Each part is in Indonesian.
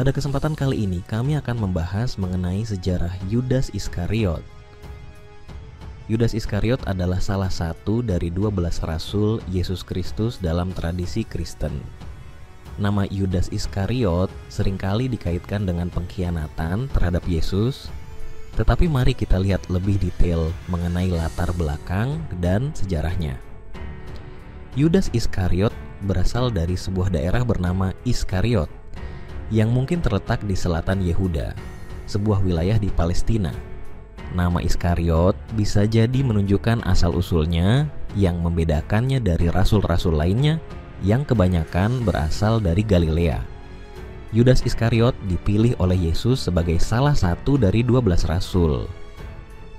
Pada kesempatan kali ini kami akan membahas mengenai sejarah Yudas Iskariot. Yudas Iskariot adalah salah satu dari 12 rasul Yesus Kristus dalam tradisi Kristen. Nama Yudas Iskariot seringkali dikaitkan dengan pengkhianatan terhadap Yesus, tetapi mari kita lihat lebih detail mengenai latar belakang dan sejarahnya. Yudas Iskariot berasal dari sebuah daerah bernama Iskariot yang mungkin terletak di selatan Yehuda, sebuah wilayah di Palestina. Nama Iskariot bisa jadi menunjukkan asal-usulnya yang membedakannya dari rasul-rasul lainnya yang kebanyakan berasal dari Galilea. Yudas Iskariot dipilih oleh Yesus sebagai salah satu dari 12 rasul.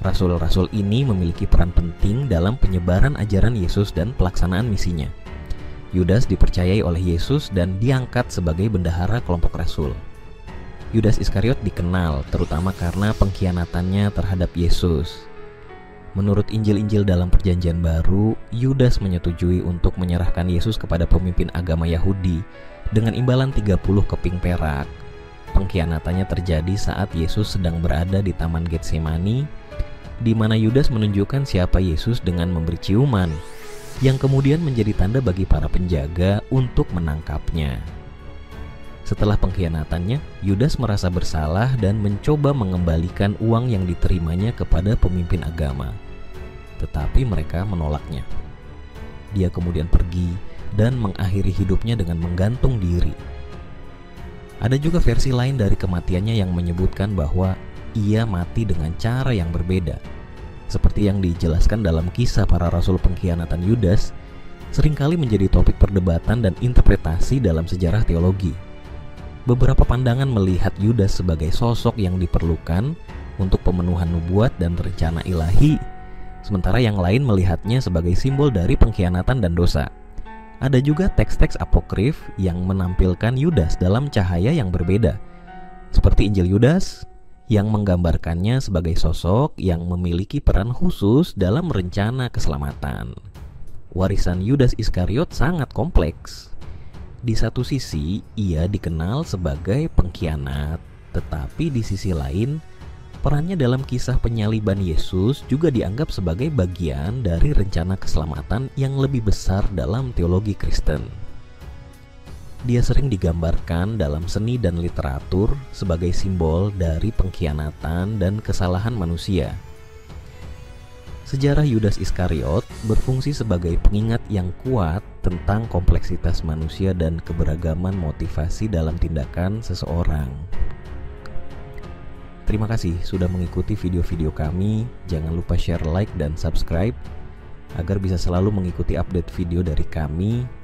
Rasul-rasul ini memiliki peran penting dalam penyebaran ajaran Yesus dan pelaksanaan misinya. Yudas dipercayai oleh Yesus dan diangkat sebagai bendahara kelompok rasul. Yudas Iskariot dikenal terutama karena pengkhianatannya terhadap Yesus. Menurut Injil-Injil dalam Perjanjian Baru, Yudas menyetujui untuk menyerahkan Yesus kepada pemimpin agama Yahudi dengan imbalan 30 keping perak. Pengkhianatannya terjadi saat Yesus sedang berada di Taman Getsemani, di mana Yudas menunjukkan siapa Yesus dengan memberi ciuman, yang kemudian menjadi tanda bagi para penjaga untuk menangkapnya. Setelah pengkhianatannya, Yudas merasa bersalah dan mencoba mengembalikan uang yang diterimanya kepada pemimpin agama. Tetapi mereka menolaknya. Dia kemudian pergi dan mengakhiri hidupnya dengan menggantung diri. Ada juga versi lain dari kematiannya yang menyebutkan bahwa ia mati dengan cara yang berbeda. Seperti yang dijelaskan dalam kisah para rasul pengkhianatan Yudas, seringkali menjadi topik perdebatan dan interpretasi dalam sejarah teologi. Beberapa pandangan melihat Yudas sebagai sosok yang diperlukan untuk pemenuhan nubuat dan rencana ilahi, sementara yang lain melihatnya sebagai simbol dari pengkhianatan dan dosa. Ada juga teks-teks apokrif yang menampilkan Yudas dalam cahaya yang berbeda, seperti Injil Yudas, yang menggambarkannya sebagai sosok yang memiliki peran khusus dalam rencana keselamatan. Warisan Yudas Iskariot sangat kompleks. Di satu sisi, ia dikenal sebagai pengkhianat, tetapi di sisi lain, perannya dalam kisah penyaliban Yesus juga dianggap sebagai bagian dari rencana keselamatan yang lebih besar dalam teologi Kristen. Dia sering digambarkan dalam seni dan literatur sebagai simbol dari pengkhianatan dan kesalahan manusia. Sejarah Yudas Iskariot berfungsi sebagai pengingat yang kuat tentang kompleksitas manusia dan keberagaman motivasi dalam tindakan seseorang. Terima kasih sudah mengikuti video-video kami. Jangan lupa share, like, dan subscribe agar bisa selalu mengikuti update video dari kami.